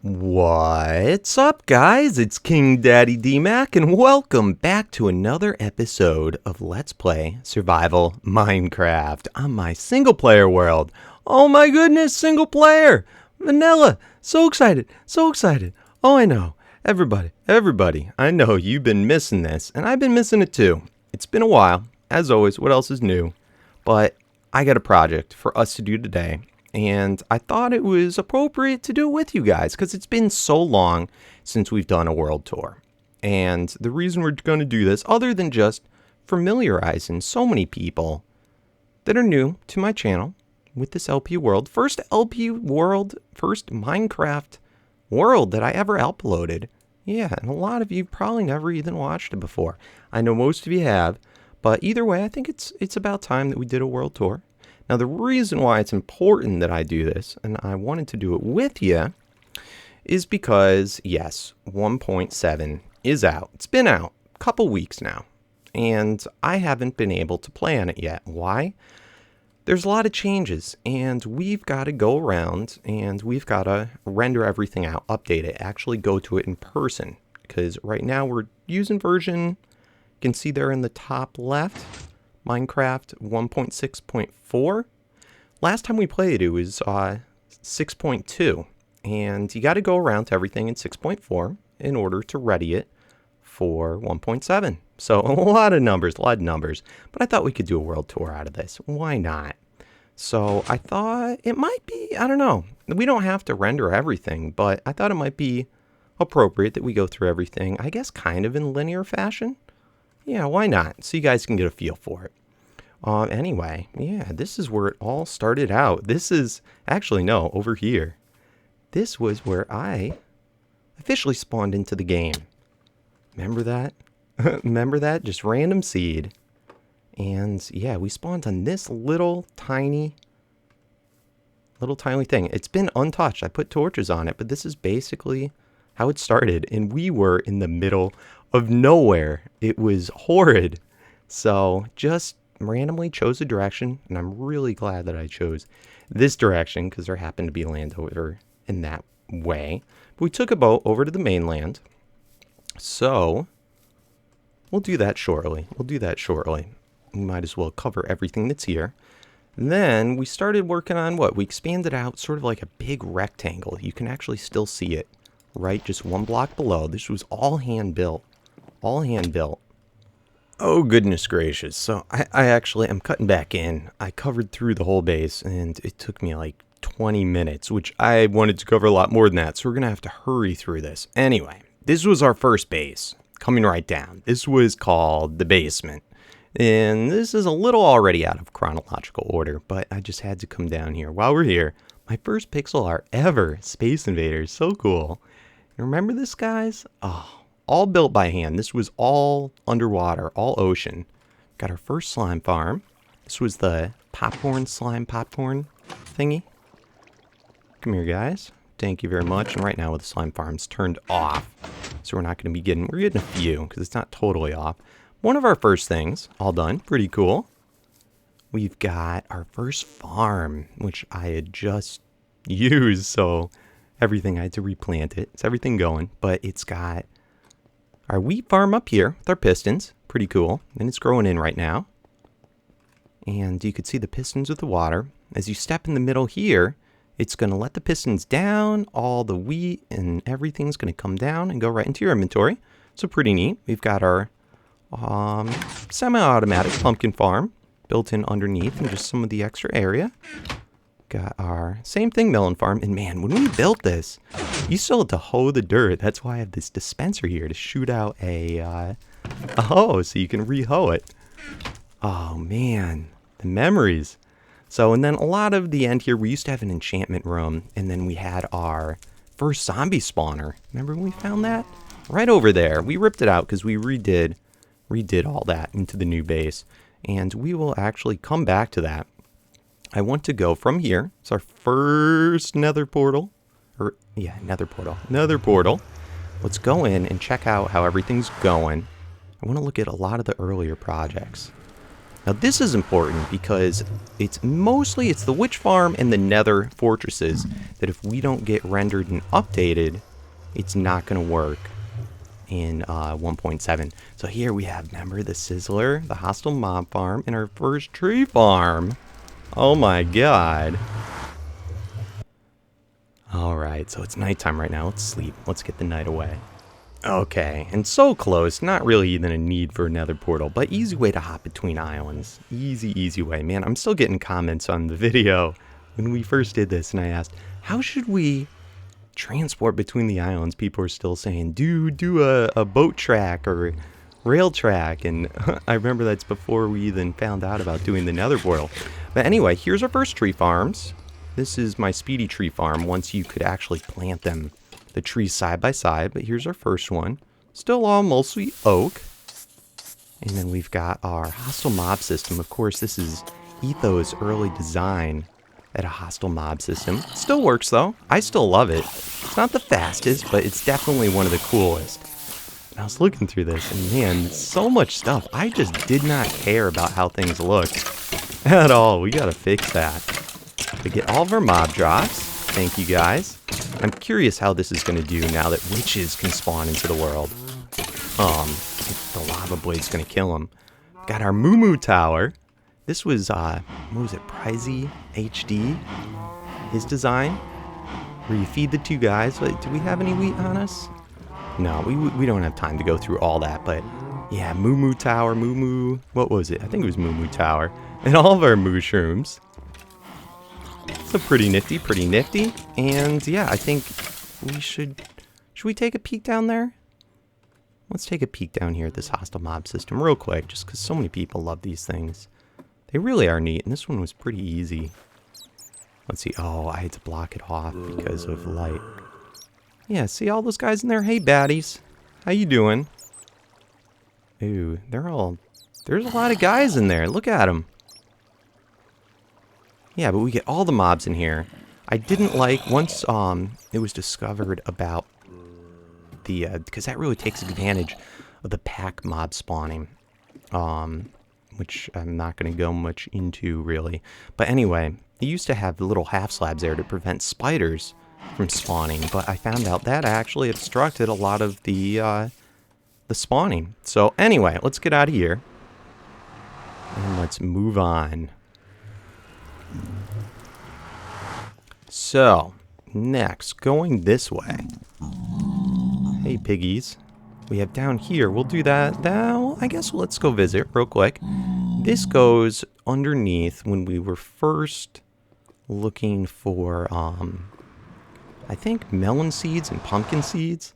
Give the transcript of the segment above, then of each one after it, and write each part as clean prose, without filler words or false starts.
What's up, guys? It's KingDaddyDMAC, and welcome back to another episode of Let's Play Survival Minecraft on my single-player world. Oh my goodness, single player! Vanilla! So excited, so excited. Oh, I know. Everybody, I know you've been missing this, and I've been missing it too. It's been a while. As always, what else is new? But I got a project for us to do today. And I thought it was appropriate to do it with you guys because it's been so long since we've done a world tour. And the reason we're going to do this, other than just familiarizing so many people that are new to my channel with this LP world, first Minecraft world that I ever uploaded. Yeah, and a lot of you probably never even watched it before. I know most of you have, but either way, I think it's about time that we did a world tour. Now, the reason why it's important that I do this, and I wanted to do it with you, is because, yes, 1.7 is out. It's been out a couple weeks now, and I haven't been able to play on it yet. Why? There's a lot of changes, and we've got to go around, and we've got to render everything out, update it, actually go to it in person, because right now we're using version, you can see there in the top left, Minecraft 1.6.4. Last time we played it was 6.2, and you got to go around to everything in 6.4 in order to ready it for 1.7. So a lot of numbers, but I thought we could do a world tour out of this. Why not? So I thought it might be, I don't know, we don't have to render everything, but I thought it might be appropriate that we go through everything, I guess kind of in linear fashion. Yeah, why not? So you guys can get a feel for it. Anyway, yeah, this is where it all started out. This is, actually, no, over here. This was where I officially spawned into the game. Remember that? Remember that? Just random seed. And, yeah, we spawned on this little tiny thing. It's been untouched. I put torches on it, but this is basically how it started. And we were in the middle of nowhere. It was horrid. So, just randomly chose a direction, and I'm really glad that I chose this direction because there happened to be land over in that way. But we took a boat over to the mainland, so we'll do that shortly. We might as well cover everything that's here. And then we started working on what? We expanded out sort of like a big rectangle. You can actually still see it, right? Just one block below. This was all hand built. Oh, goodness gracious. So I actually am cutting back in. I covered through the whole base, and it took me like 20 minutes, which I wanted to cover a lot more than that, so we're going to have to hurry through this. Anyway, this was our first base, coming right down. This was called the basement, and this is a little already out of chronological order, but I just had to come down here. While we're here, my first pixel art ever, Space Invaders, so cool. Remember this, guys? Oh. All built by hand. This was all underwater, all ocean. Got our first slime farm. This was the slime popcorn thingy. Come here, guys. Thank you very much. And right now with the slime farms turned off, so we're getting a few because it's not totally off. One of our first things, all done, pretty cool. We've got our first farm, which I had just used, so everything, I had to replant it. It's everything going, but it's got our wheat farm up here with our pistons. Pretty cool. And it's growing in right now. And you could see the pistons with the water. As you step in the middle here, it's going to let the pistons down. All the wheat and everything's going to come down and go right into your inventory. So pretty neat. We've got our semi-automatic pumpkin farm built in underneath and just some of the extra area. Got our same thing melon farm, and man, when we built this, you still had to hoe the dirt. That's why I have this dispenser here to shoot out a hoe so you can re-hoe it. Oh man, the memories. So, and then a lot of the end here, we used to have an enchantment room, and then we had our first zombie spawner. Remember when we found that? Right over there. We ripped it out because we redid all that into the new base, and we will actually come back to that. I want to go from here. It's our first nether portal. Nether portal. Let's go in and check out how everything's going. I want to look at a lot of the earlier projects. Now this is important because it's the witch farm and the nether fortresses that if we don't get rendered and updated, it's not going to work in 1.7. So here we have, remember, the Sizzler, the hostile mob farm, and our first tree farm. Oh my god. Alright, so it's nighttime right now. Let's sleep. Let's get the night away. Okay, and so close. Not really even a need for another portal, but easy way to hop between islands. Easy way. Man, I'm still getting comments on the video when we first did this, and I asked, how should we transport between the islands? People are still saying, do a boat track or rail track, and I remember that's before we even found out about doing the nether portal. But anyway, here's our first tree farms. This is my speedy tree farm once you could actually plant them, the trees side by side. But here's our first one. Still all mostly oak. And then we've got our hostile mob system. Of course, this is Etho's early design at a hostile mob system. Still works though. I still love it. It's not the fastest, but it's definitely one of the coolest. And I was looking through this and man, so much stuff. I just did not care about how things look at all. We gotta fix that. We get all of our mob drops. Thank you guys. I'm curious how this is going to do now that witches can spawn into the world. If the lava blade's going to kill them. Got our Moo Tower. This was, what was it, Pricey HD? His design. Where you feed the two guys. Wait, do we have any wheat on us? No, we don't have time to go through all that, but yeah, Moo Tower, what was it? I think it was Moo Tower. And all of our mushrooms. So pretty nifty. And yeah, I think we should we take a peek down there? Let's take a peek down here at this hostile mob system real quick, just because so many people love these things. They really are neat, and this one was pretty easy. Let's see. Oh, I had to block it off because of light. Yeah, see all those guys in there? Hey, baddies. How you doing? Ooh, there's a lot of guys in there. Look at them. Yeah, but we get all the mobs in here. I didn't like, once it was discovered about the, because that really takes advantage of the pack mob spawning. Which I'm not going to go much into, really. But anyway, it used to have the little half slabs there to prevent spiders from spawning. But I found out that actually obstructed a lot of the spawning. So anyway, let's get out of here. And let's move on. So, next, going this way. Hey, piggies. We have down here, we'll do that. Well, I guess let's go visit real quick. This goes underneath when we were first looking for, I think melon seeds and pumpkin seeds.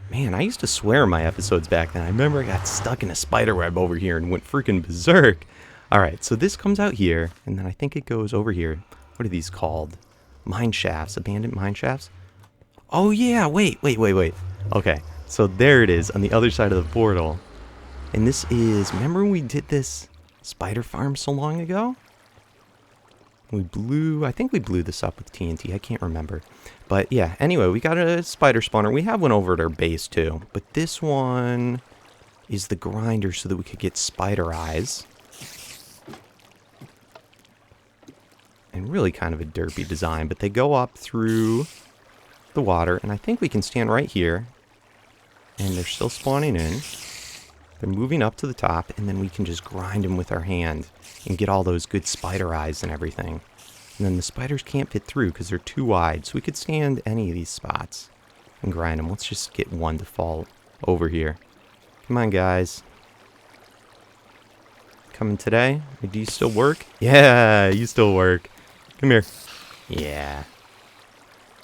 Man, I used to swear in my episodes back then. I remember I got stuck in a spider web over here and went freaking berserk. Alright, so this comes out here, and then I think it goes over here. What are these called? Mine shafts, abandoned mine shafts? Oh yeah, wait. Okay, so there it is on the other side of the portal. And this is, remember when we did this spider farm so long ago? I think we blew this up with TNT, I can't remember. But yeah, anyway, we got a spider spawner. We have one over at our base too. But this one is the grinder so that we could get spider eyes. And really kind of a derpy design, but they go up through the water, and I think we can stand right here, and they're still spawning in. They're moving up to the top, and then we can just grind them with our hand and get all those good spider eyes and everything. And then the spiders can't fit through because they're too wide, so we could stand any of these spots and grind them. Let's just get one to fall over here. Come on, guys. Coming today? Do you still work? Yeah, you still work. Come here. Yeah.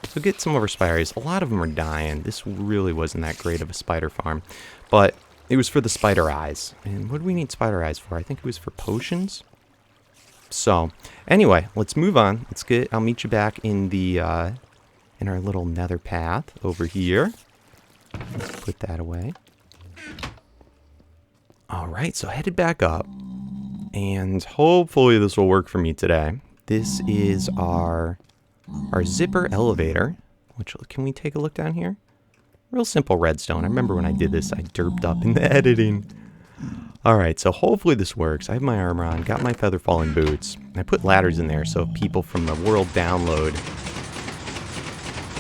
So get some of our spiders. A lot of them are dying. This really wasn't that great of a spider farm. But it was for the spider eyes. And what do we need spider eyes for? I think it was for potions. So, anyway, let's move on. I'll meet you back in the, in our little nether path over here. Let's put that away. Alright, so headed back up. And hopefully this will work for me today. This is our zipper elevator, which, can we take a look down here? Real simple redstone. I remember when I did this, I derped up in the editing. Alright, so hopefully this works. I have my armor on, got my feather falling boots. I put ladders in there so people from the world download,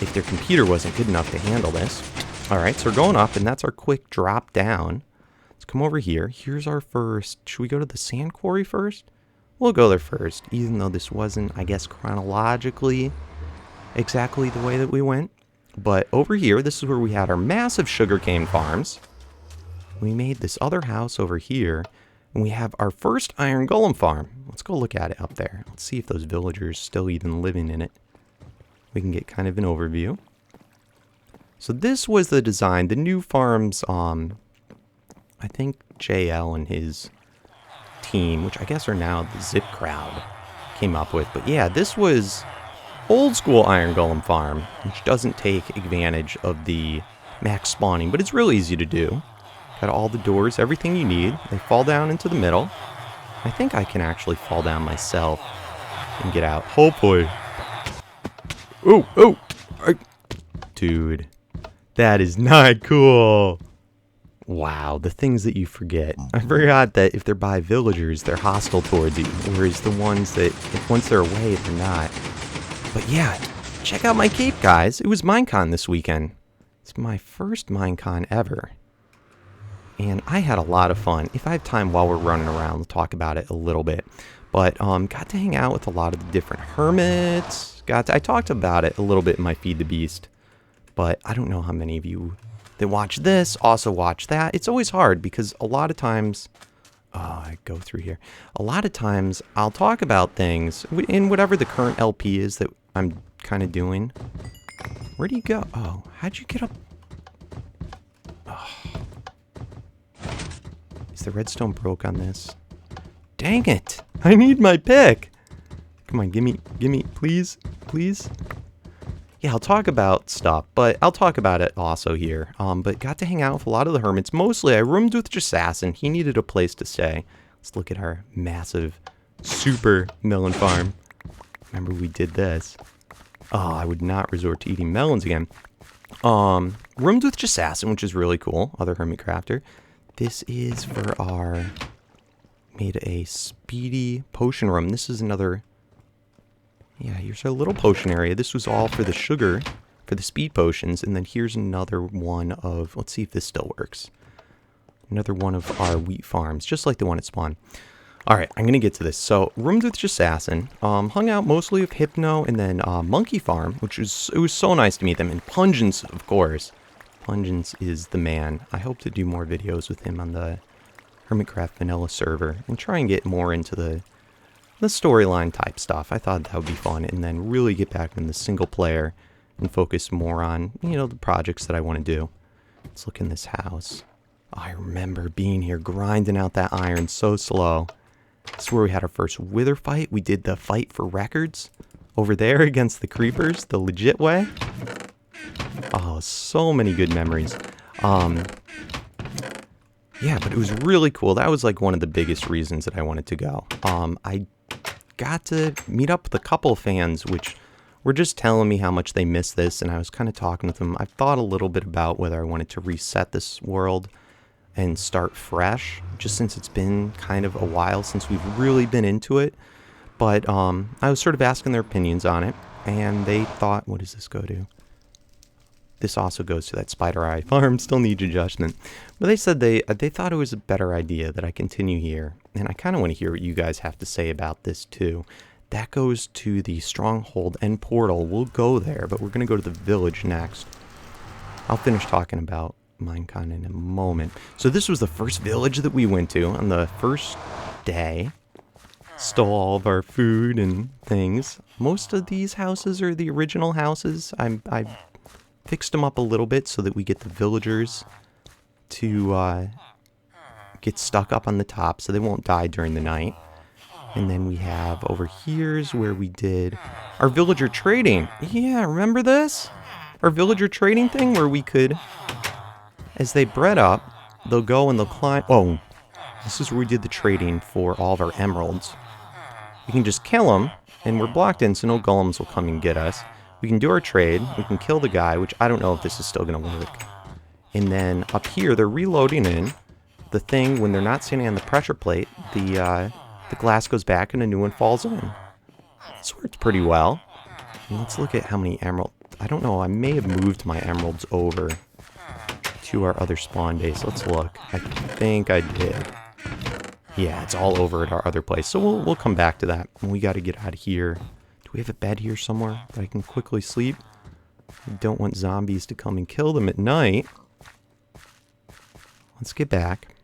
if their computer wasn't good enough to handle this. Alright, so we're going up, and that's our quick drop down. Let's come over here. Here's our first... Should we go to the sand quarry first? We'll go there first, even though this wasn't, I guess, chronologically exactly the way that we went. But over here, this is where we had our massive sugarcane farms. We made this other house over here, and we have our first iron golem farm. Let's go look at it up there. Let's see if those villagers still even living in it. We can get kind of an overview. So this was the design. The new farms, I think JL and his team, which I guess are now the Zip crowd, came up with. But yeah, this was old school iron golem farm, which doesn't take advantage of the max spawning, but it's real easy to do. Got all the doors, everything you need. They fall down into the middle. I think I can actually fall down myself and get out. Hopefully. Oh! Dude, that is not cool. Wow, the things that you forget. I forgot that if they're by villagers, they're hostile towards you, whereas the ones that, once they're away, they're not. But yeah, check out my cape, guys. It was Minecon this weekend. It's my first Minecon ever. And I had a lot of fun. If I have time while we're running around, we'll talk about it a little bit. But got to hang out with a lot of the different hermits. I talked about it a little bit in my Feed the Beast. But I don't know how many of you that watch this also watch that. It's always hard because a lot of times... I go through here. A lot of times I'll talk about things in whatever the current LP is that I'm kind of doing. Where do you go? Oh, how'd you get up? Oh. Is the redstone broke on this? Dang it! I need my pick! Come on, gimme, please, please. Yeah, I'll talk about stuff, but I'll talk about it also here. But got to hang out with a lot of the hermits. Mostly, I roomed with Jasassin. He needed a place to stay. Let's look at our massive, super melon farm. Remember we did this. Oh, I would not resort to eating melons again. Roomed with Jasassin, which is really cool. Other hermit crafter. This is for our... Made a speedy potion room. This is another... Yeah, here's our little potion area. This was all for the sugar, for the speed potions. And then here's another one of... Let's see if this still works. Another one of our wheat farms, just like the one at Spawn. Alright, I'm going to get to this. So, roomed with Jasassin. Hung out mostly with Hypno and then Monkey Farm, which was... It was so nice to meet them. And Pungence, of course. Pungence is the man. I hope to do more videos with him on the Hermitcraft Vanilla server. And try and get more into the storyline type stuff. I thought that would be fun, and then really get back in the single player and focus more on, you know, the projects that I want to do. Let's look in this house. Oh, I remember being here grinding out that iron so slow. This is where we had our first wither fight. We did the fight for records over there against the creepers, the legit way. Oh, so many good memories. Yeah, but it was really cool. That was like one of the biggest reasons that I wanted to go. I got to meet up with a couple of fans, which were just telling me how much they miss this, and I was kind of talking with them. I've thought a little bit about whether I wanted to reset this world and start fresh, just since it's been kind of a while since we've really been into it. But I was sort of asking their opinions on it, and they thought, what does this go to? This also goes to that Spider Eye farm, still needs adjustment. But they said they thought it was a better idea that I continue here. And I kind of want to hear what you guys have to say about this too. That goes to the Stronghold and Portal. We'll go there, but we're going to go to the village next. I'll finish talking about Minecon in a moment. So this was the first village that we went to on the first day. Stole all of our food and things. Most of these houses are the original houses. I fixed them up a little bit so that we get the villagers to get stuck up on the top so they won't die during the night. And then we have over here's where we did our villager trading. Yeah, remember this? Our villager trading thing where we could, as they bred up, they'll go and they'll climb. Oh, this is where we did the trading for all of our emeralds. We can just kill them and we're blocked in so no golems will come and get us. We can do our trade, we can kill the guy, which I don't know if this is still going to work. And then up here, they're reloading in. the thing, when they're not standing on the pressure plate, the glass goes back and a new one falls in. This worked pretty well. And let's look at how many emeralds. I don't know, I may have moved my emeralds over to our other spawn base. Let's look. I think I did. Yeah, it's all over at our other place. So we'll come back to that. We got to get out of here. Do we have a bed here somewhere that I can quickly sleep? I don't want zombies to come and kill them at night. Let's get back.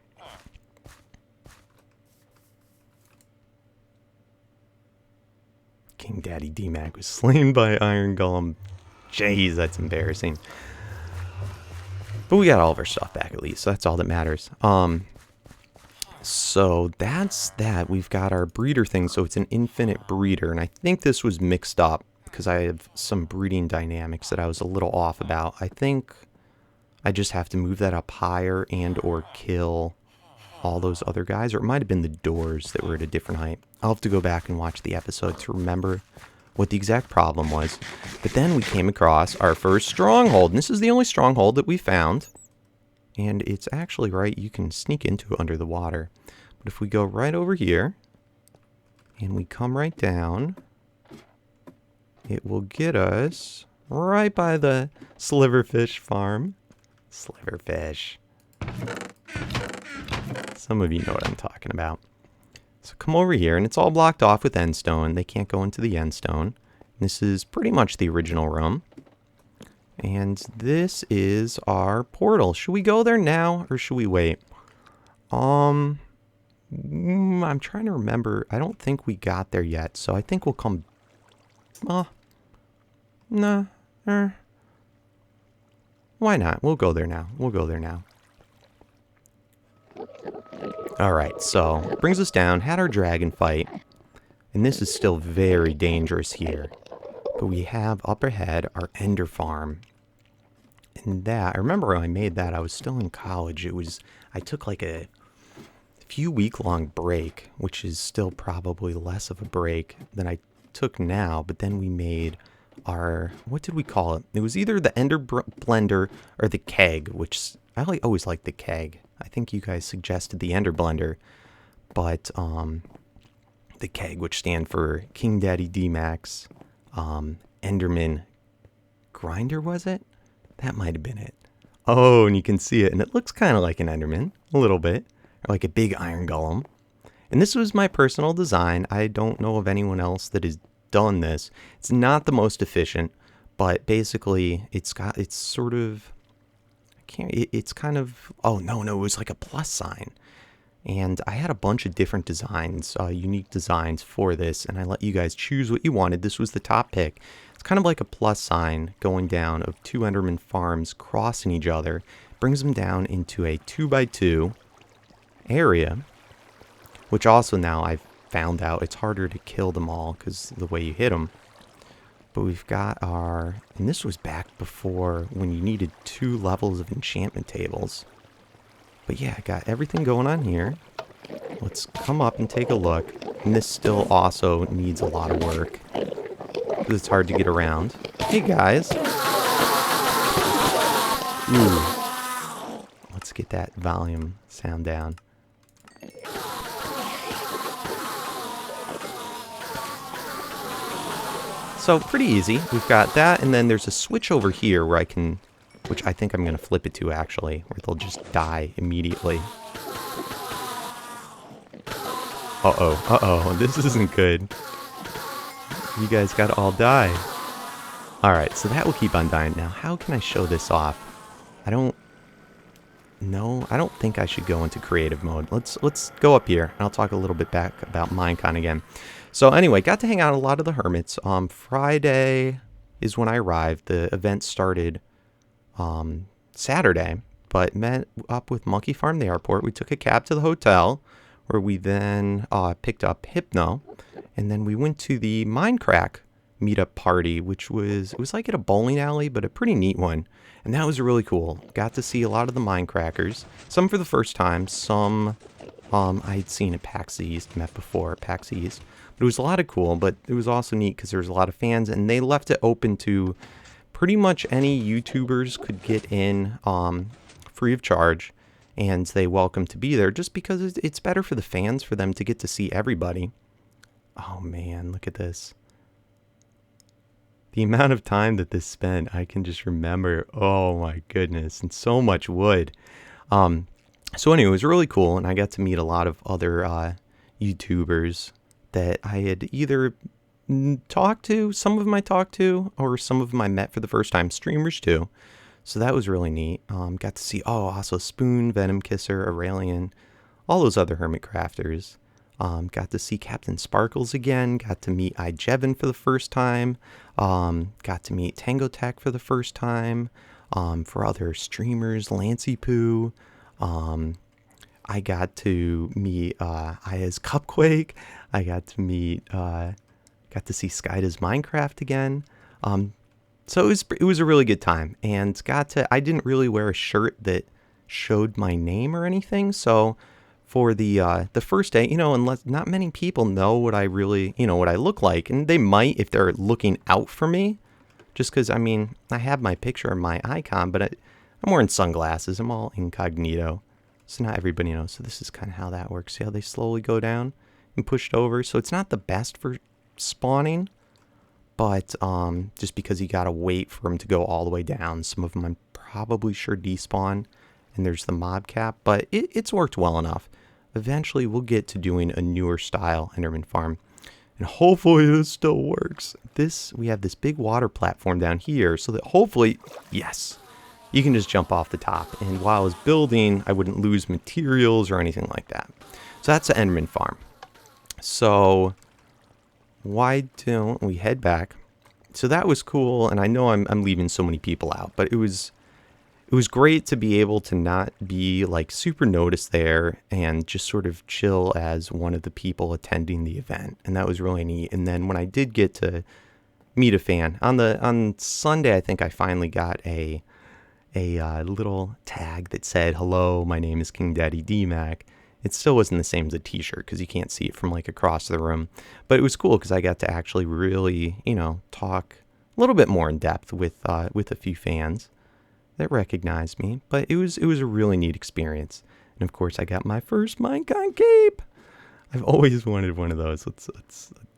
KingDaddyDMAC was slain by Iron Golem. Jeez, that's embarrassing. But we got all of our stuff back at least, so that's all that matters. So that's that. We've got our breeder thing, so it's an infinite breeder. And I think this was mixed up because I have some breeding dynamics that I was a little off about. I think I just have to move that up higher and or kill all those other guys. Or it might have been the doors that were at a different height. I'll have to go back and watch the episode to remember what the exact problem was. But then we came across our first stronghold. And this is the only stronghold that we found. And it's actually right, you can sneak into it under the water. But if we go right over here, and we come right down, it will get us right by the sliverfish farm. Sliverfish. Some of you know what I'm talking about. So come over here, and it's all blocked off with endstone. They can't go into the endstone. This is pretty much the original room. And this is our portal. Should we go there now, or should we wait? I'm trying to remember. I don't think we got there yet, so I think we'll come... Nah. Why not? We'll go there now. We'll go there now. Alright, so brings us down. Had our dragon fight. And this is still very dangerous here. But we have up ahead our ender farm. And that, I remember when I made that, I was still in college. I took like a few week-long break, which is still probably less of a break than I took now. But then we made our, what did we call it? It was either the ender blender or the keg, which I always like the keg. I think you guys suggested the ender blender, but the keg, which stand for KingDaddyDMAC's Enderman grinder, was it? That might have been it. Oh, and you can see it, and it looks kind of like an Enderman, a little bit, or like a big iron golem. And this was my personal design. I don't know of anyone else that has done this. It's not the most efficient, but basically it's sort of, it's kind of, oh no, it was like a plus sign. And I had a bunch of different designs, unique designs for this, and I let you guys choose what you wanted. This was the top pick. It's kind of like a plus sign going down of two Enderman farms crossing each other. Brings them down into a 2x2 area, which also now I've found out it's harder to kill them all because of the way you hit them. But we've got our, and this was back before when you needed 2 levels of enchantment tables. But yeah, I got everything going on here. Let's come up and take a look. And this still also needs a lot of work, because it's hard to get around. Hey guys. Ooh. Let's get that volume sound down. So pretty easy. We've got that, and then there's a switch over here where I can, which I think I'm going to flip it to actually, where they'll just die immediately. Uh-oh, this isn't good. You guys gotta all die. Alright, so that will keep on dying. Now, how can I show this off? I don't think I should go into creative mode. Let's go up here, and I'll talk a little bit back about Minecon again. So anyway, got to hang out a lot of the hermits. Friday is when I arrived. The event started Saturday, but met up with Monkey Farm, the airport. We took a cab to the hotel, where we then picked up Hypno, and then we went to the Minecraft meetup party, which was, it was like at a bowling alley, but a pretty neat one, and that was really cool. Got to see a lot of the Minecrackers, some for the first time, some I had seen at PAX East, met before at PAX East, but it was a lot of cool. But it was also neat because there was a lot of fans, and they left it open to pretty much any YouTubers could get in free of charge. and they welcome to be there just because it's better for the fans for them to get to see everybody. Oh man, look at this. The amount of time that this spent, I can just remember. Oh my goodness, and so much wood. So anyway, it was really cool, and I got to meet a lot of other YouTubers that I had either talked to, some of them I talked to, or some of them I met for the first time, streamers too. So that was really neat. Got to see, also Spoon, Venom Kisser, Aurelian, all those other Hermit Crafters. Got to see Captain Sparkles again. Got to meet iJevin for the first time. Got to meet Tango Tech for the first time. For other streamers, Lancey Poo. I got to meet Aya's Cupquake. I got to meet, got to see Skyda's Minecraft again. So it was a really good time, and I didn't really wear a shirt that showed my name or anything. So for the first day, unless not many people know what I really, what I look like, and they might if they're looking out for me, just because I have my picture and my icon, but I'm wearing sunglasses. I'm all incognito, so not everybody knows. So this is kind of how that works. See how they slowly go down and pushed over. So it's not the best for spawning. But just because you gotta wait for them to go all the way down. Some of them I'm probably sure despawn, and there's the mob cap, but it's worked well enough. Eventually we'll get to doing a newer style Enderman farm, and hopefully this still works. We have this big water platform down here, so that hopefully, yes, you can just jump off the top. And while I was building, I wouldn't lose materials or anything like that. So that's the Enderman farm. So why don't we head back? So that was cool, and I know I'm leaving so many people out, but it was great to be able to not be like super noticed there and just sort of chill as one of the people attending the event, and that was really neat. And then when I did get to meet a fan on Sunday, I think I finally got a little tag that said, "Hello, my name is KingDaddyDMAC." It still wasn't the same as a t-shirt because you can't see it from like across the room. But it was cool because I got to actually really, talk a little bit more in depth with a few fans that recognized me. But it was a really neat experience. And of course I got my first Minecon cape. I've always wanted one of those.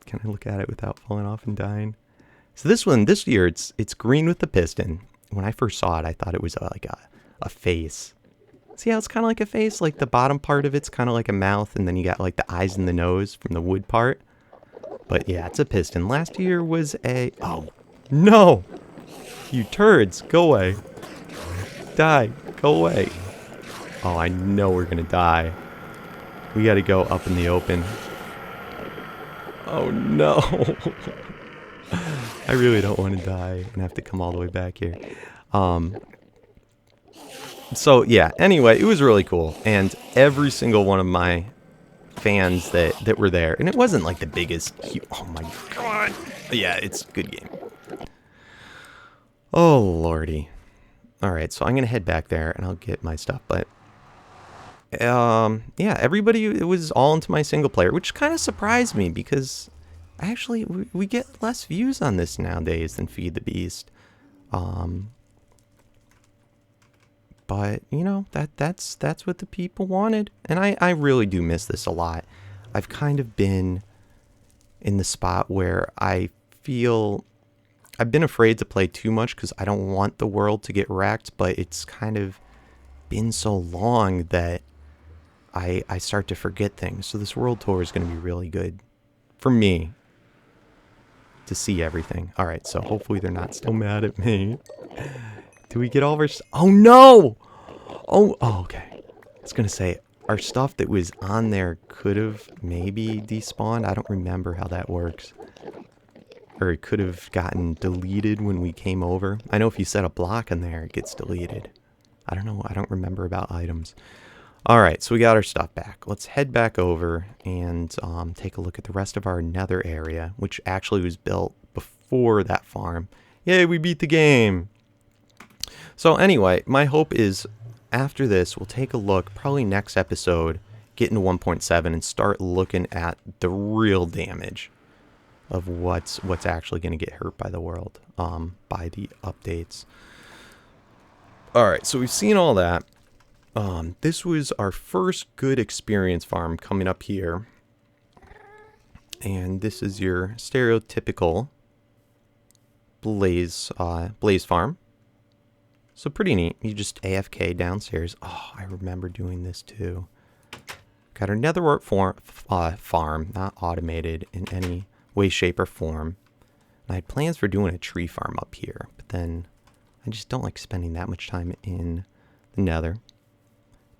Can I look at it without falling off and dying? So this year it's green with the piston. When I first saw it, I thought it was like a face. See how it's kind of like a face? Like the bottom part of it's kind of like a mouth, and then you got like the eyes and the nose from the wood part. But yeah, it's a piston. Last year was oh, no! You turds, go away. Die, go away. Oh, I know we're gonna die. We gotta go up in the open. Oh no! I really don't want to die and have to come all the way back here. So yeah, anyway, it was really cool, and every single one of my fans that were there, and it wasn't like the biggest, oh my god, yeah, it's a good game. Oh lordy. Alright, so I'm gonna head back there and I'll get my stuff, but yeah, everybody, it was all into my single player, which kind of surprised me because actually we get less views on this nowadays than Feed the Beast. But, that's what the people wanted. And I really do miss this a lot. I've kind of been in the spot where I feel I've been afraid to play too much because I don't want the world to get wrecked. But it's kind of been so long that I start to forget things. So this world tour is going to be really good for me to see everything. All right, so hopefully they're not still mad at me. Do we get all of our... Oh, no! Oh, okay. I was going to say, our stuff that was on there could have maybe despawned. I don't remember how that works. Or it could have gotten deleted when we came over. I know if you set a block in there, it gets deleted. I don't know. I don't remember about items. All right, so we got our stuff back. Let's head back over and take a look at the rest of our nether area, which actually was built before that farm. Yay, we beat the game! So anyway, my hope is after this, we'll take a look, probably next episode, get into 1.7 and start looking at the real damage of what's actually going to get hurt by the world, by the updates. All right, so we've seen all that. This was our first good experience farm coming up here. And this is your stereotypical blaze farm. So pretty neat. You just AFK downstairs. Oh, I remember doing this too. Got our netherwort farm, not automated in any way, shape, or form. And I had plans for doing a tree farm up here, but then I just don't like spending that much time in the nether.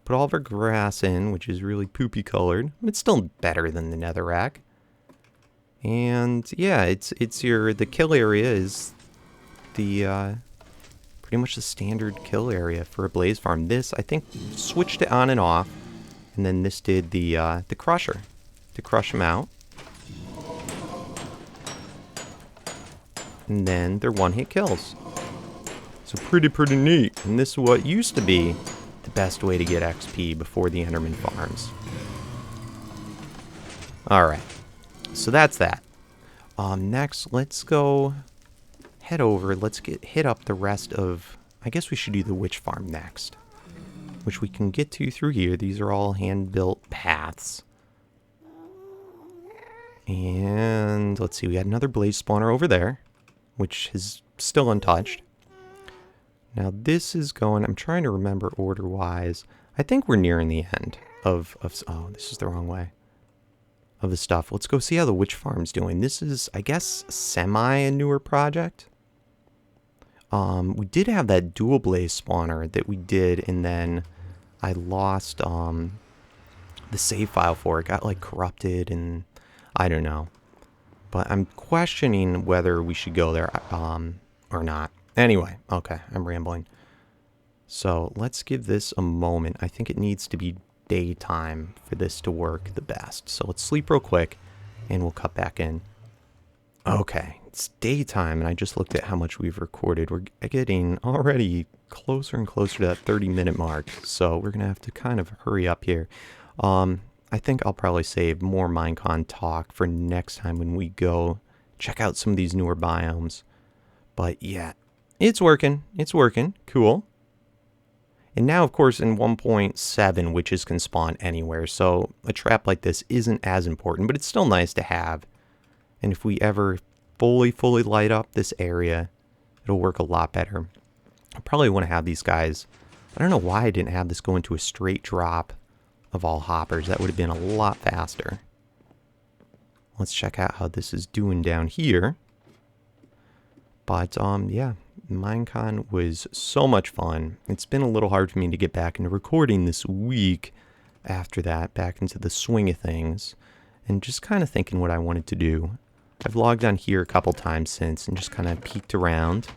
Put all of our grass in, which is really poopy colored. It's still better than the netherrack. And yeah, the kill area is the pretty much the standard kill area for a blaze farm. This, I think, switched it on and off, and then this did the crusher to crush them out. And then they're one-hit kills. So pretty neat. And this is what used to be the best way to get XP before the Enderman farms. Alright, so that's that. Next, let's go head over. Let's hit up the rest of... I guess we should do the witch farm next, which we can get to through here. These are all hand-built paths. And let's see, we got another blaze spawner over there, which is still untouched. Now this is going... I'm trying to remember order-wise. I think we're nearing the end of... Oh, this is the wrong way. Of the stuff. Let's go see how the witch farm's doing. This is, I guess, semi a newer project. We did have that dual blaze spawner that we did, and then I lost the save file for it. Got like corrupted, and I don't know. But I'm questioning whether we should go there or not. Anyway, okay, I'm rambling. So let's give this a moment. I think it needs to be daytime for this to work the best. So let's sleep real quick and we'll cut back in. Okay, it's daytime and I just looked at how much we've recorded. We're getting already closer and closer to that 30-minute mark. So we're going to have to kind of hurry up here. I think I'll probably save more Minecon talk for next time when we go check out some of these newer biomes. But yeah, it's working. It's working. Cool. And now, of course, in 1.7, witches can spawn anywhere, so a trap like this isn't as important, but it's still nice to have. And if we ever fully light up this area, it'll work a lot better. I probably want to have these guys... I don't know why I didn't have this go into a straight drop of all hoppers. That would have been a lot faster. Let's check out how this is doing down here. But, yeah. Minecon was so much fun. It's been a little hard for me to get back into recording this week after that, back into the swing of things, and just kind of thinking what I wanted to do. I've logged on here a couple times since and just kind of peeked around.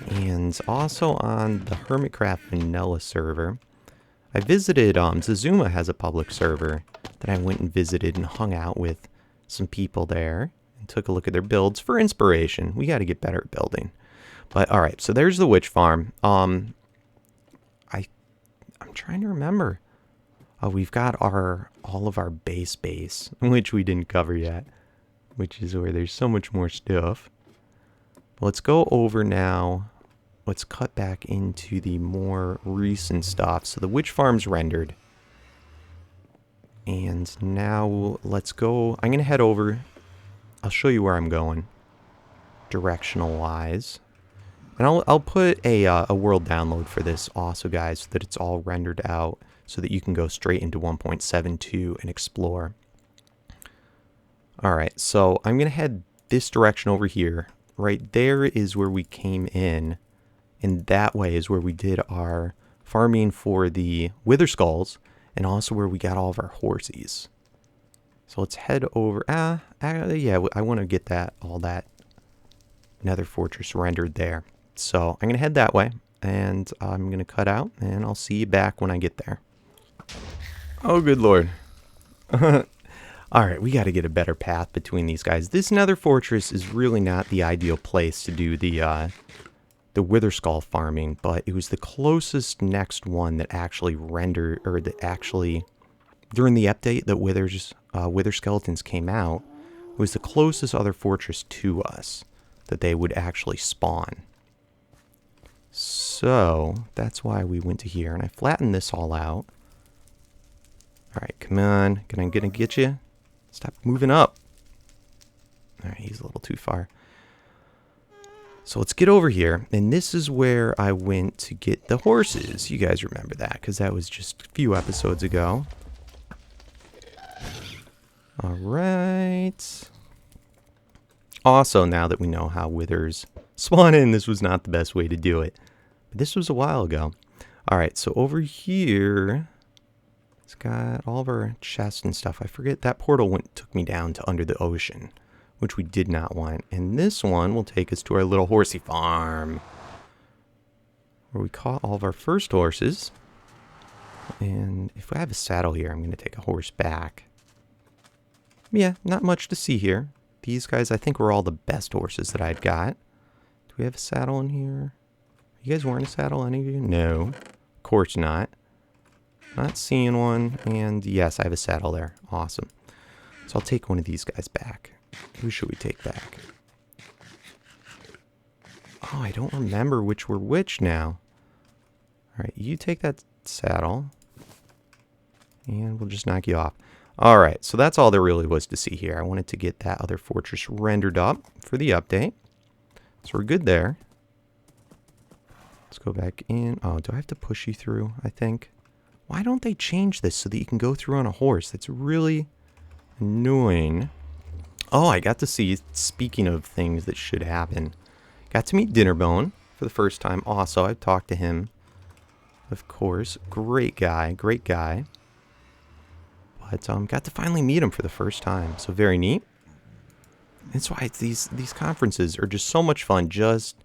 And also on the Hermitcraft Vanilla server, I visited, Zazuma has a public server that I went and visited and hung out with some people there and took a look at their builds for inspiration. We got to get better at building. But alright, so there's the witch farm. I'm trying to remember. Oh, we've got all of our base, which we didn't cover yet, which is where there's so much more stuff. Let's go over now. Let's cut back into the more recent stuff. So the witch farm's rendered. And now let's go. I'm going to head over. I'll show you where I'm going, directional wise. And I'll put a world download for this also, guys, so that it's all rendered out so that you can go straight into 1.72 and explore. Alright, so I'm going to head this direction over here. Right there is where we came in, and that way is where we did our farming for the Wither Skulls, and also where we got all of our horsies. So let's head over. Yeah, I want to get all that Nether Fortress rendered there. So I'm going to head that way, and I'm going to cut out, and I'll see you back when I get there. Oh, good lord. Alright, we got to get a better path between these guys. This Nether Fortress is really not the ideal place to do the Wither Skull farming, but it was the closest next one that actually rendered, or that actually, during the update that Wither Skeletons came out, it was the closest other fortress to us that they would actually spawn. So that's why we went to here, and I flattened this all out. All right, come on. Gonna get you. Stop moving up. All right, he's a little too far. So let's get over here, and this is where I went to get the horses. You guys remember that, because that was just a few episodes ago. All right. Also, now that we know how withers spawn in, this was not the best way to do it. But this was a while ago. All right, so over here, it's got all of our chests and stuff. I forget, that portal took me down to under the ocean, which we did not want. And this one will take us to our little horsey farm, where we caught all of our first horses. And if I have a saddle here, I'm going to take a horse back. Yeah, not much to see here. These guys, I think, were all the best horses that I'd got. Do we have a saddle in here? Are you guys wearing a saddle, any of you? No. Of course not. Not seeing one. And yes, I have a saddle there. Awesome. So I'll take one of these guys back. Who should we take back? Oh, I don't remember which were which now. Alright, you take that saddle. And we'll just knock you off. Alright, so that's all there really was to see here. I wanted to get that other fortress rendered up for the update. So we're good there. Let's go back in. Oh, do I have to push you through, I think? Why don't they change this so that you can go through on a horse? That's really annoying. Oh, I got to see, speaking of things that should happen, got to meet Dinnerbone for the first time. Also, I've talked to him, of course. Great guy, great guy. But got to finally meet him for the first time, so very neat. That's why these conferences are just so much fun, just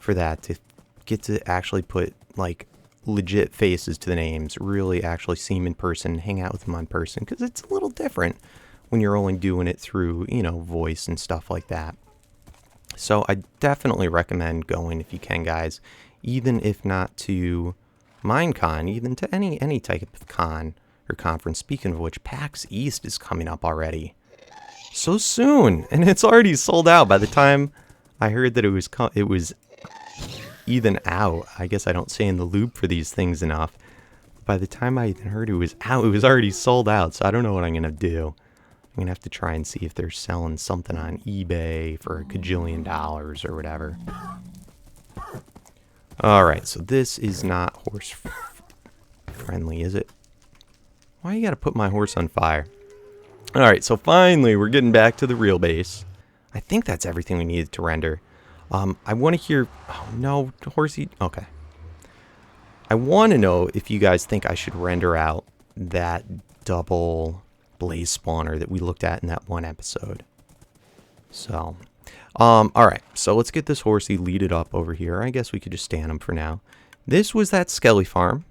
for that, to get to actually put like legit faces to the names, really actually see him in person, hang out with him on person, because it's a little different when you're only doing it through, you know, voice and stuff like that. So I definitely recommend going if you can, guys, even if not to Minecon, even to any type of con or conference. Speaking of which, PAX East is coming up already. So soon, and it's already sold out. By the time I heard that it was even out, I guess I don't stay in the loop for these things enough. By the time I even heard it was out, it was already sold out, so I don't know what I'm going to do. I'm going to have to try and see if they're selling something on eBay for $1 kajillion or whatever. Alright, so this is not horse friendly, is it? Why you gotta put my horse on fire? Alright, so finally we're getting back to the real base. I think that's everything we needed to render. I want to hear... Oh, no, horsey... Okay. I want to know if you guys think I should render out that double blaze spawner that we looked at in that one episode. So, alright. So let's get this horsey leaded up over here. I guess we could just stand him for now. This was that Skelly farm.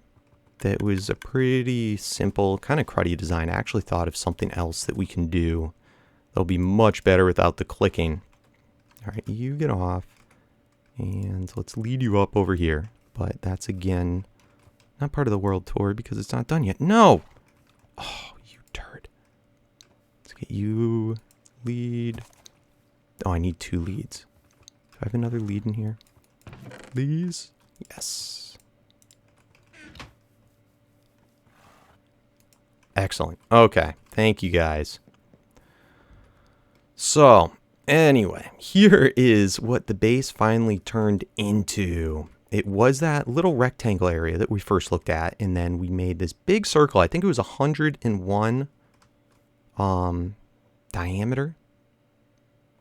That was a pretty simple, kind of cruddy design. I actually thought of something else that we can do that'll be much better without the clicking. Alright, you get off. And let's lead you up over here. But that's, again, not part of the world tour because it's not done yet. No! Oh, you turd. Let's get you lead. Oh, I need 2 leads. Do I have another lead in here? Please? Yes. Excellent. Okay. Thank you, guys. So, anyway, here is what the base finally turned into. It was that little rectangle area that we first looked at, and then we made this big circle. I think it was 101 diameter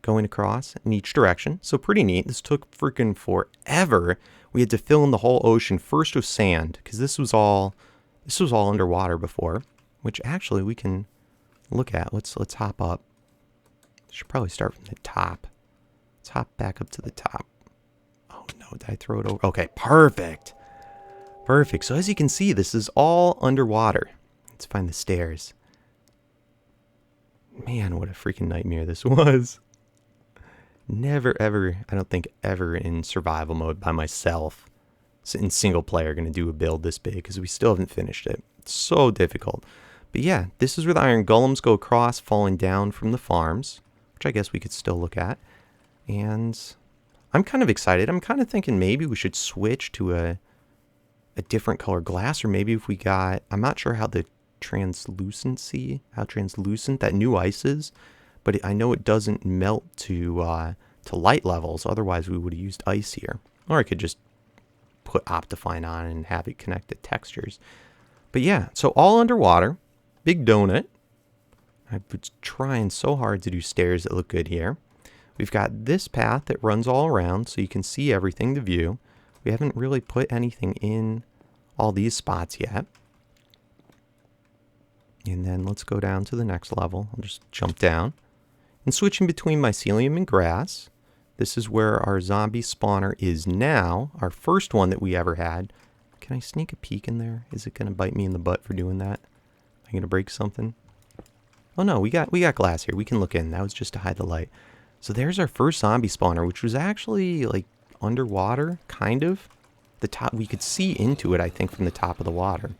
going across in each direction. So pretty neat. This took freaking forever. We had to fill in the whole ocean first with sand, because this was all underwater before. Which actually we can look at. Let's hop up. Should probably start from the top. Let's hop back up to the top. Oh no, did I throw it over? Okay, perfect. Perfect. So as you can see, this is all underwater. Let's find the stairs. Man, what a freaking nightmare this was. Never ever, I don't think ever in survival mode by myself, in single player, going to do a build this big because we still haven't finished it. It's so difficult. But yeah, this is where the iron golems go across, falling down from the farms, which I guess we could still look at. And I'm kind of excited. I'm kind of thinking maybe we should switch to a different color glass, or maybe if we got, I'm not sure how translucent that new ice is, but I know it doesn't melt to light levels. Otherwise, we would have used ice here. Or I could just put Optifine on and have it connect to textures. But yeah, so all underwater, big donut. I was trying so hard to do stairs that look good here. We've got this path that runs all around so you can see everything to view. We haven't really put anything in all these spots yet. And then let's go down to the next level. I'll just jump down. And switching between mycelium and grass. This is where our zombie spawner is now. Our first one that we ever had. Can I sneak a peek in there? Is it going to bite me in the butt for doing that? Am I going to break something? Oh no, we got glass here. We can look in. That was just to hide the light. So there's our first zombie spawner, which was actually like underwater, kind of. The top, we could see into it, I think, from the top of the water.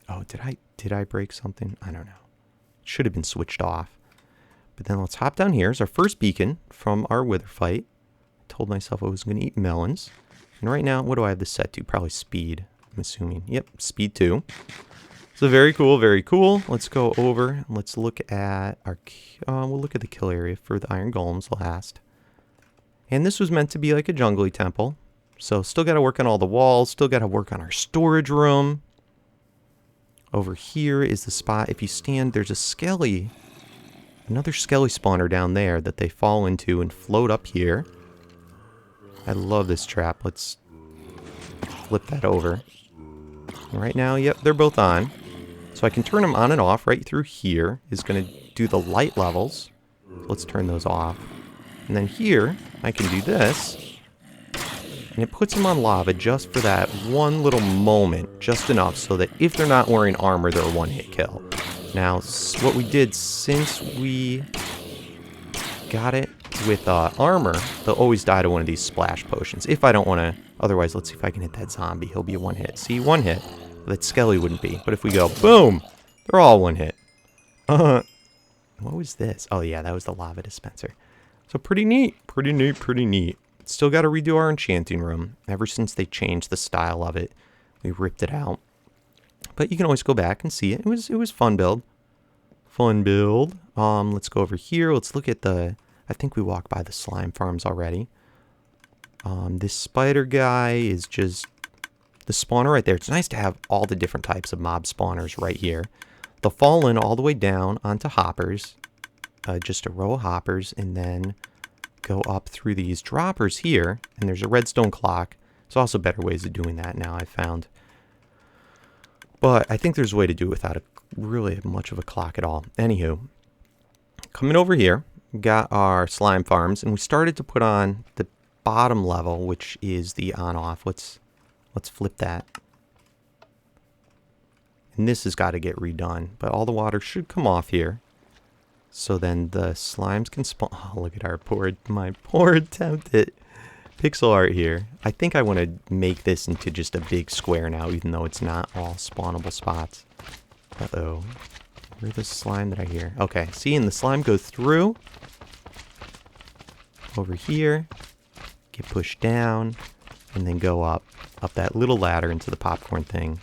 Oh, did I break something? I don't know. It should have been switched off. But then let's hop down here. It's our first beacon from our wither fight. I told myself I was going to eat melons. And right now, what do I have this set to? Probably speed, I'm assuming. Yep, speed 2. So very cool, very cool. Let's go over and let's look at our, we'll look at the kill area for the iron golems last. And this was meant to be like a jungly temple. So still got to work on all the walls, still got to work on our storage room. Over here is the spot, if you stand, there's a skelly, another skelly spawner down there that they fall into and float up here. I love this trap. Let's flip that over. And right now, yep, they're both on. So I can turn them on and off. Right through here is going to do the light levels. Let's turn those off. And then here, I can do this. And it puts them on lava just for that one little moment. Just enough so that if they're not wearing armor, they're a one-hit kill. Now, what we did since we got it with armor, they'll always die to one of these splash potions. If I don't want to... Otherwise, let's see if I can hit that zombie. He'll be a one-hit. See, one hit. That skelly wouldn't be. But if we go, boom! They're all one hit. What was this? Oh, yeah, that was the lava dispenser. So pretty neat. Pretty neat, pretty neat. Still got to redo our enchanting room. Ever since they changed the style of it, we ripped it out. But you can always go back and see it. It was fun build. Fun build. Let's go over here. Let's look at the... I think we walked by the slime farms already. This spider guy is just the spawner right there. It's nice to have all the different types of mob spawners right here. They'll fall in all the way down onto hoppers. Just a row of hoppers, and then go up through these droppers here. And there's a redstone clock. There's also better ways of doing that now, I've found. But I think there's a way to do it without really much of a clock at all. Anywho, coming over here, got our slime farms, and we started to put on the bottom level, which is the on-off. Let's flip that. And this has got to get redone, but all the water should come off here. So then the slimes can spawn. Oh, look at my poor attempt at pixel art here. I think I want to make this into just a big square now, even though it's not all spawnable spots. Uh-oh. Where's the slime that I hear? Okay, see, and the slime goes through. Over here. Get pushed down. And then go up that little ladder into the popcorn thing.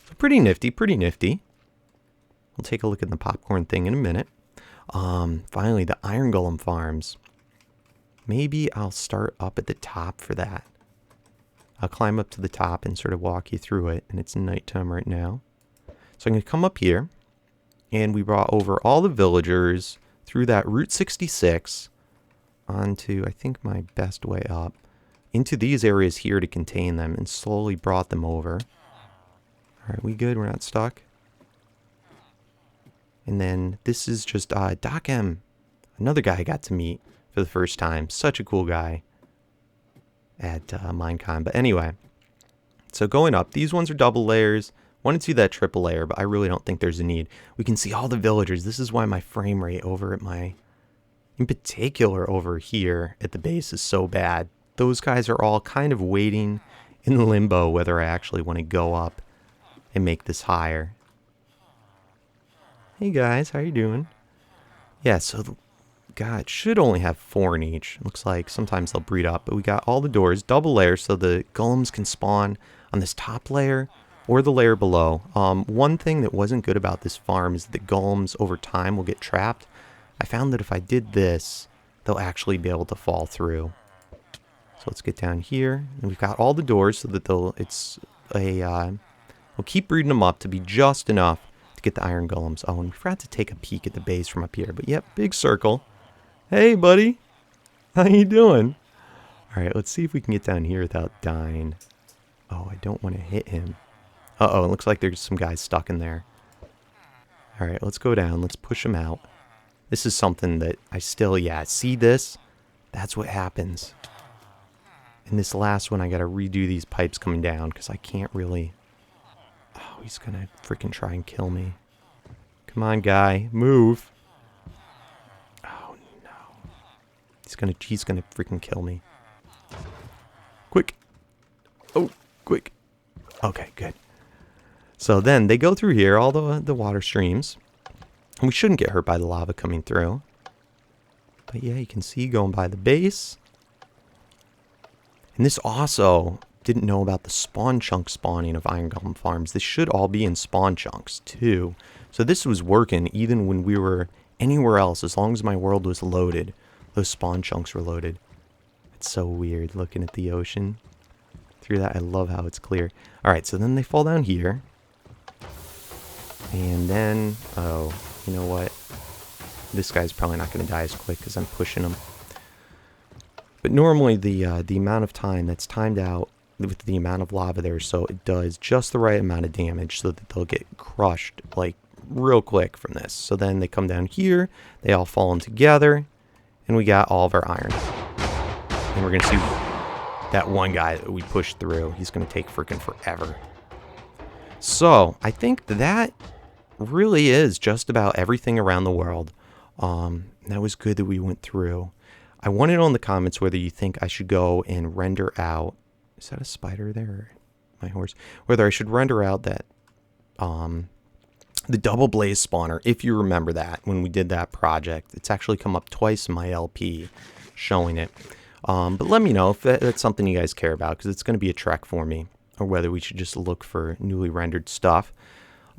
So pretty nifty, pretty nifty. We'll take a look at the popcorn thing in a minute. Finally, the iron golem farms. Maybe I'll start up at the top for that. I'll climb up to the top and sort of walk you through it. And it's nighttime right now. So I'm going to come up here. And we brought over all the villagers through that Route 66 onto, I think, my best way up. Into these areas here to contain them, and slowly brought them over. Alright, we good? We're not stuck? And then this is just Doc M. Another guy I got to meet for the first time. Such a cool guy at Minecon. But anyway, so going up, these ones are double layers. Wanted to see that triple layer, but I really don't think there's a need. We can see all the villagers. This is why my frame rate over at my... In particular over here at the base is so bad. Those guys are all kind of waiting in limbo whether I actually want to go up and make this higher. Hey guys, how you doing? Yeah, so God, it should only have 4 in each. Looks like sometimes they'll breed up, but we got all the doors, double layers, so the golems can spawn on this top layer or the layer below. One thing that wasn't good about this farm is the golems over time will get trapped. I found that if I did this, they'll actually be able to fall through. So let's get down here, and we've got all the doors so that we'll keep breeding them up to be just enough to get the iron golems. Oh, and we forgot to take a peek at the base from up here, but yep, big circle. Hey, buddy. How you doing? All right, let's see if we can get down here without dying. Oh, I don't want to hit him. Uh-oh, it looks like there's some guys stuck in there. All right, let's go down. Let's push them out. This is something that I still, see this? That's what happens. In this last one, I got to redo these pipes coming down because I can't really... Oh, he's going to freaking try and kill me. Come on, guy. Move. He's gonna freaking kill me. Quick. Oh, quick. Okay, good. So then they go through here, all the water streams. And we shouldn't get hurt by the lava coming through. But yeah, you can see going by the base. And this also didn't know about the spawn chunk spawning of iron golem farms. This should all be in spawn chunks too. So this was working even when we were anywhere else, as long as my world was loaded. Those spawn chunks were loaded. It's so weird looking at the ocean. Through that, I love how it's clear. Alright, so then they fall down here. And then, oh, you know what? This guy's probably not going to die as quick because I'm pushing him. But normally the amount of time that's timed out with the amount of lava there, so it does just the right amount of damage so that they'll get crushed like real quick from this. So then they come down here, they all fall in together. And we got all of our iron. And we're going to see that one guy that we pushed through. He's going to take freaking forever. So, I think that really is just about everything around the world. That was good that we went through. I want to know in the comments whether you think I should go and render out... Is that a spider there? Or my horse? Whether I should render out that... the double blaze spawner, if you remember that, when we did that project. It's actually come up twice in my LP showing it. But let me know if that's something you guys care about, because it's going to be a trek for me, or whether we should just look for newly rendered stuff.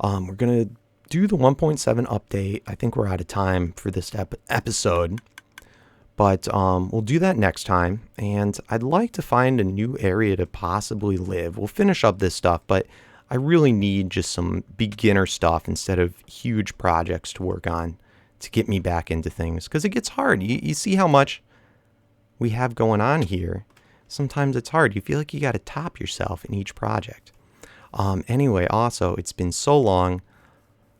We're going to do the 1.7 update. I think we're out of time for this episode, but we'll do that next time, and I'd like to find a new area to possibly live. We'll finish up this stuff, but I really need just some beginner stuff instead of huge projects to work on to get me back into things. Because it gets hard. You see how much we have going on here. Sometimes it's hard. You feel like you got to top yourself in each project. Anyway, also, it's been so long.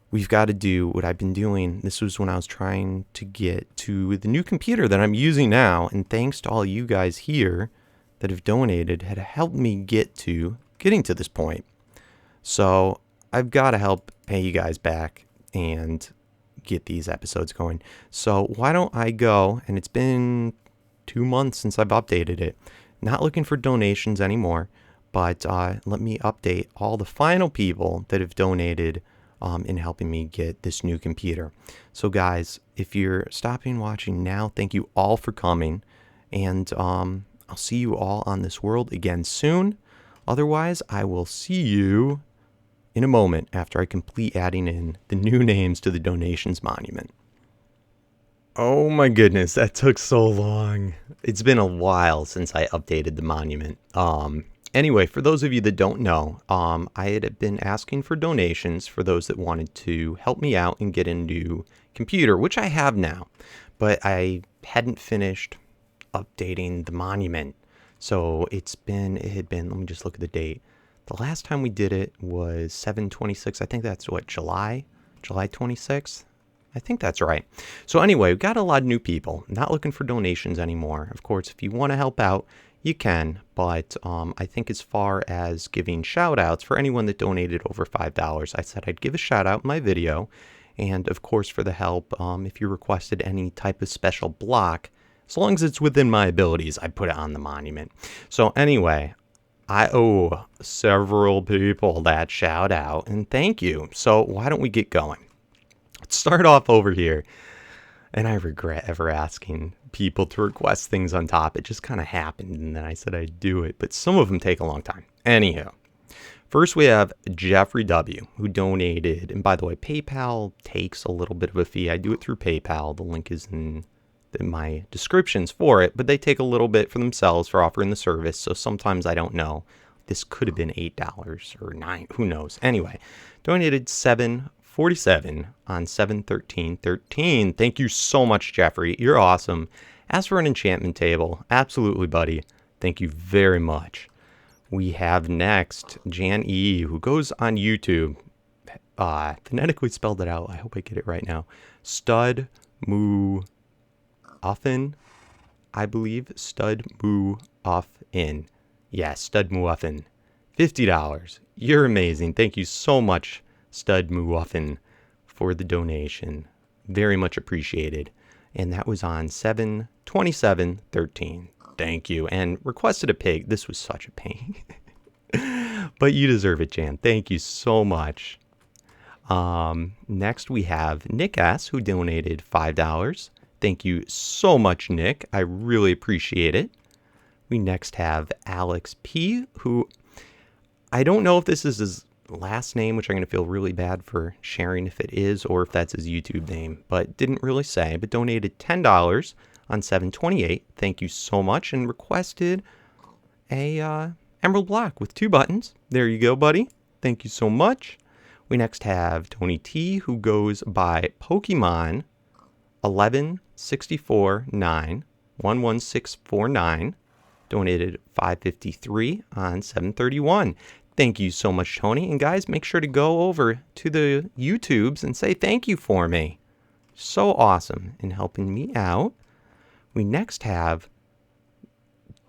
We've got to do what I've been doing. This was when I was trying to get to the new computer that I'm using now. And thanks to all you guys here that have donated, had helped me getting to this point. So I've got to help pay you guys back and get these episodes going. So why don't I go, and it's been 2 months since I've updated it. Not looking for donations anymore, but let me update all the final people that have donated in helping me get this new computer. So guys, if you're stopping watching now, thank you all for coming, and I'll see you all on this world again soon. Otherwise, I will see you in a moment after I complete adding in the new names to the donations monument. Oh my goodness, that took so long. It's been a while since I updated the monument. Anyway, for those of you that don't know, I had been asking for donations for those that wanted to help me out and get a new computer, which I have now, but I hadn't finished updating the monument. So it had been, let me just look at the date. The last time we did it was 7/26. I think that's what, July 26th? I think that's right. So anyway, we've got a lot of new people. Not looking for donations anymore. Of course, if you want to help out, you can. But I think as far as giving shout outs for anyone that donated over $5, I said I'd give a shout out in my video. And of course, for the help, if you requested any type of special block, as long as it's within my abilities, I put it on the monument. So anyway, I owe several people that shout out, and thank you. So why don't we get going? Let's start off over here. And I regret ever asking people to request things on top. It just kind of happened, and then I said I'd do it. But some of them take a long time. Anywho, first we have Jeffrey W., who donated. And by the way, PayPal takes a little bit of a fee. I do it through PayPal. The link is in my descriptions for it. But they take a little bit for themselves for offering the service. So sometimes I don't know. This could have been $8 or $9. Who knows? Anyway, donated $7.47 on 7/13/13. Thank you so much, Jeffrey. You're awesome. As for an enchantment table, absolutely, buddy. Thank you very much. We have next Jan E, who goes on YouTube. Phonetically spelled it out. I hope I get it right now. Stud Moo Uffin, I believe. Stud Moo Uffin. Yeah, Stud Moo Uffin. $50. You're amazing. Thank you so much, Stud Moo Uffin, for the donation. Very much appreciated. And that was on 7/27/13. Thank you. And requested a pig. This was such a pain. But you deserve it, Jan. Thank you so much. Next we have Nick S., who donated $5. Thank you so much, Nick. I really appreciate it. We next have Alex P., who I don't know if this is his last name, which I'm going to feel really bad for sharing if it is, or if that's his YouTube name, but didn't really say, but donated $10 on 7/28. Thank you so much, and requested a emerald block with 2 buttons. There you go, buddy. Thank you so much. We next have Tony T., who goes by Pokemon 11649 11649. Donated $5.53 on 7/31. Thank you so much, Tony. And guys, make sure to go over to the YouTubes and say thank you for me. So awesome in helping me out. We next have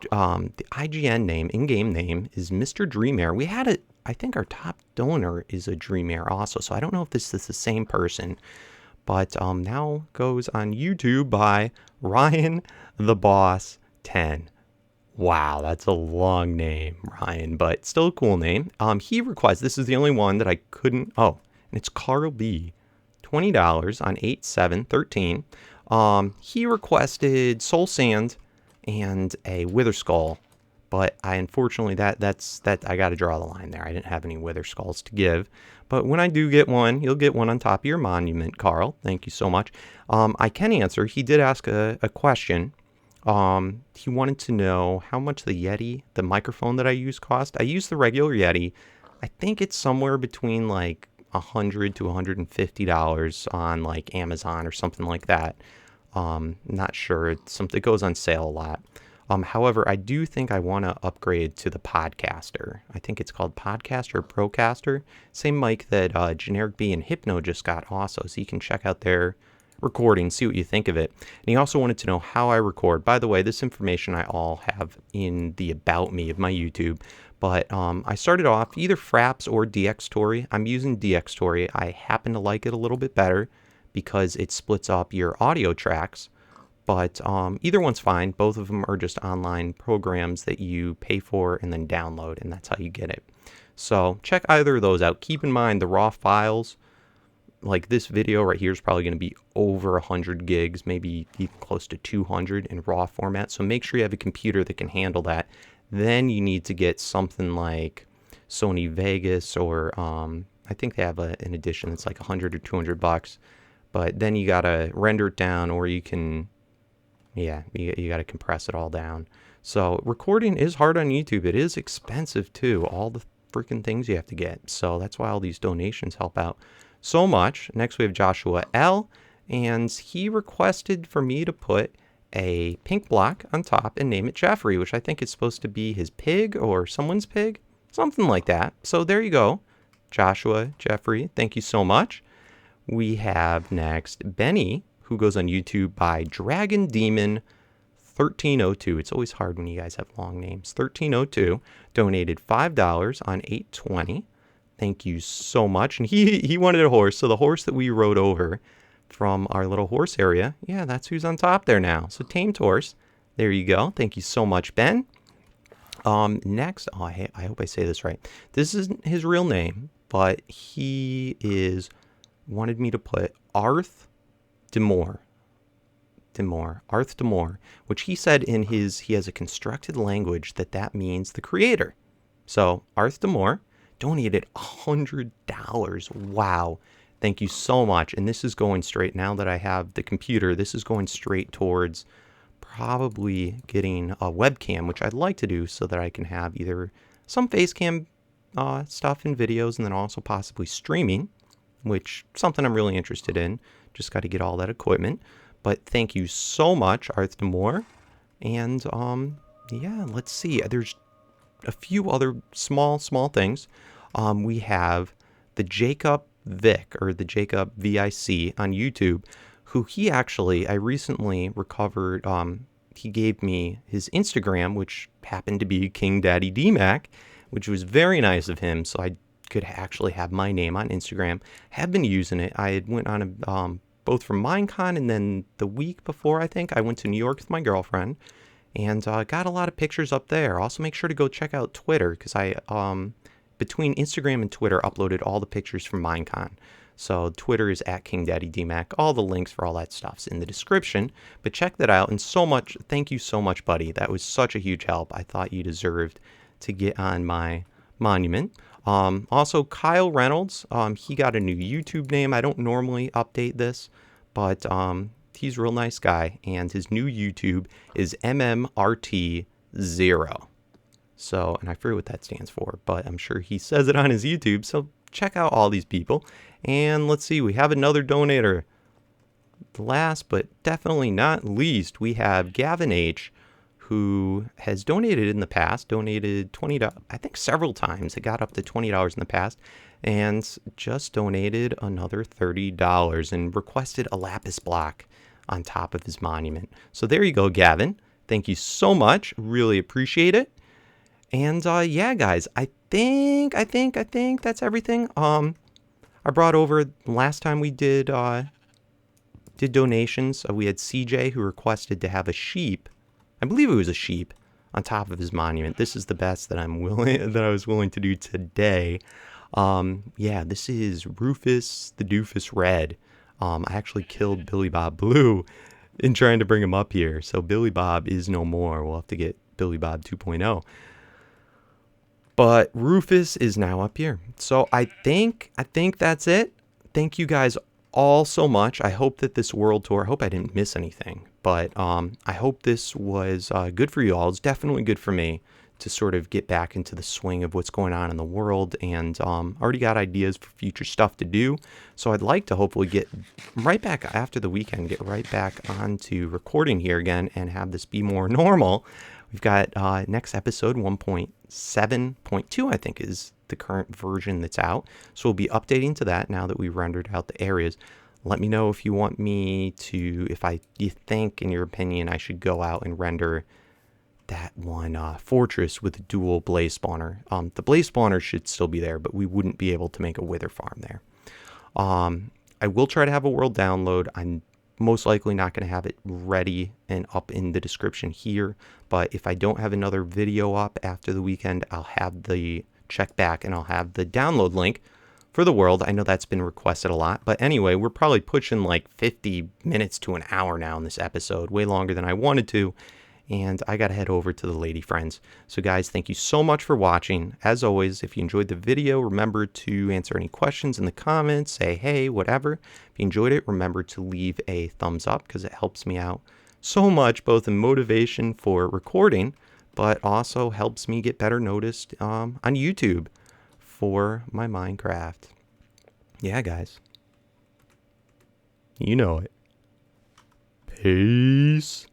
the IGN name, in-game name, is Mr. Dreamair. We had it, I think our top donor is a Dreamair also, so I don't know if this is the same person. But now goes on YouTube by Ryan the Boss 10. Wow, that's a long name, Ryan, but still a cool name. He requests, this is the only one that I couldn't, and it's Carl B. $20 on 8/7/13. He requested Soul Sand and a Wither Skull, but unfortunately that I got to draw the line there. I didn't have any Wither Skulls to give, but when I do get one, you'll get one on top of your monument, Carl. Thank you so much. I can answer. He did ask a question. He wanted to know how much the Yeti, the microphone that I use, cost. I use the regular Yeti. I think it's somewhere between like $100 to $150 on like Amazon or something like that. Not sure. It goes on sale a lot. However, I do think I want to upgrade to the Podcaster. I think it's called Podcaster or Procaster. Same mic that Generic B and Hypno just got also, so you can check out their recording, see what you think of it. And he also wanted to know how I record. By the way, this information I all have in the About Me of my YouTube. But I started off either Fraps or DxTory. I'm using DxTory. I happen to like it a little bit better because it splits up your audio tracks. But either one's fine. Both of them are just online programs that you pay for and then download, and that's how you get it. So check either of those out. Keep in mind the raw files, like this video right here, is probably going to be over 100 gigs, maybe even close to 200 in raw format. So make sure you have a computer that can handle that. Then you need to get something like Sony Vegas, or I think they have an edition that's like 100 or 200 bucks. But then you got to render it down, or you can, you got to compress it all down. So recording is hard on YouTube. It is expensive too, all the freaking things you have to get. So that's why all these donations help out so much. Next we have Joshua L., and he requested for me to put a pink block on top and name it Jeffrey, which I think is supposed to be his pig or someone's pig, something like that. So there you go, Joshua, Jeffrey, thank you so much. We have next Benny, who goes on YouTube by Dragon Demon 1302. It's always hard when you guys have long names. 1302 donated $5 on 8/20. Thank you so much. And he wanted a horse, so the horse that we rode over from our little horse area, yeah, that's who's on top there now. So tamed horse. There you go. Thank you so much, Ben. Next, I hope I say this right. This isn't his real name, but he wanted me to put Arth Demore. Arth Demore, which he said he has a constructed language that means the creator. So Arth Demore donated $100. Wow. Thank you so much. And this is going straight, now that I have the computer, this is going straight towards probably getting a webcam, which I'd like to do so that I can have either some face cam stuff and videos, and then also possibly streaming, which something I'm really interested in. Just got to get all that equipment. But thank you so much, Arth Demore. And yeah, let's see. There's a few other small things. We have the Jacob Vic, or the Jacob VIC on YouTube, who I recently recovered. He gave me his Instagram, which happened to be KingDaddyDMAC, which was very nice of him. So I could actually have my name on Instagram. Have been using it. I had went on both from Minecon, and then the week before, I think I went to New York with my girlfriend, and got a lot of pictures up there. Also, make sure to go check out Twitter, because I between Instagram and Twitter uploaded all the pictures from Minecon. So Twitter is at KingDaddyDMAC. All the links for all that stuff's in the description. But check that out. And thank you so much, buddy. That was such a huge help. I thought you deserved to get on my monument. Also, Kyle Reynolds, he got a new YouTube name. I don't normally update this, but he's a real nice guy. And his new YouTube is MMRT0. So, and I forget what that stands for, but I'm sure he says it on his YouTube. So check out all these people. And let's see, we have another donator. Last but definitely not least, we have Gavin H., who has donated in the past, donated $20, I think several times. It got up to $20 in the past, and just donated another $30 and requested a lapis block on top of his monument. So there you go, Gavin. Thank you so much. Really appreciate it. And yeah, guys, I think that's everything. I brought over last time we did donations. We had CJ, who requested to have a sheep. I believe it was a sheep on top of his monument. This is the best that I was willing to do today. Yeah, this is Rufus the Doofus Red. I actually killed Billy Bob Blue in trying to bring him up here. So Billy Bob is no more. We'll have to get Billy Bob 2.0. But Rufus is now up here. So I think that's it. Thank you guys all so much. I hope that this world tour, I hope I didn't miss anything, but I hope this was good for you all. It's definitely good for me to sort of get back into the swing of what's going on in the world, and already got ideas for future stuff to do. So I'd like to hopefully get right back after the weekend, get right back onto recording here again and have this be more normal. We've got next episode 1.7.2, I think, is the current version that's out. So we'll be updating to that now that we rendered out the areas. Let me know if you want me to, you think, in your opinion, I should go out and render that one fortress with a dual blaze spawner. The blaze spawner should still be there, but we wouldn't be able to make a wither farm there. I will try to have a world download. I'm most likely not going to have it ready and up in the description here, but if I don't have another video up after the weekend, I'll have the check back and I'll have the download link for the world. I know that's been requested a lot, but anyway, we're probably pushing like 50 minutes to an hour now in this episode, way longer than I wanted to, and I got to head over to the lady friends. So guys, thank you so much for watching. As always, if you enjoyed the video, remember to answer any questions in the comments, say hey, whatever. If you enjoyed it, remember to leave a thumbs up, because it helps me out so much, both in motivation for recording, but also helps me get better noticed on YouTube for my Minecraft. Yeah, guys. You know it. Peace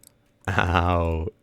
out.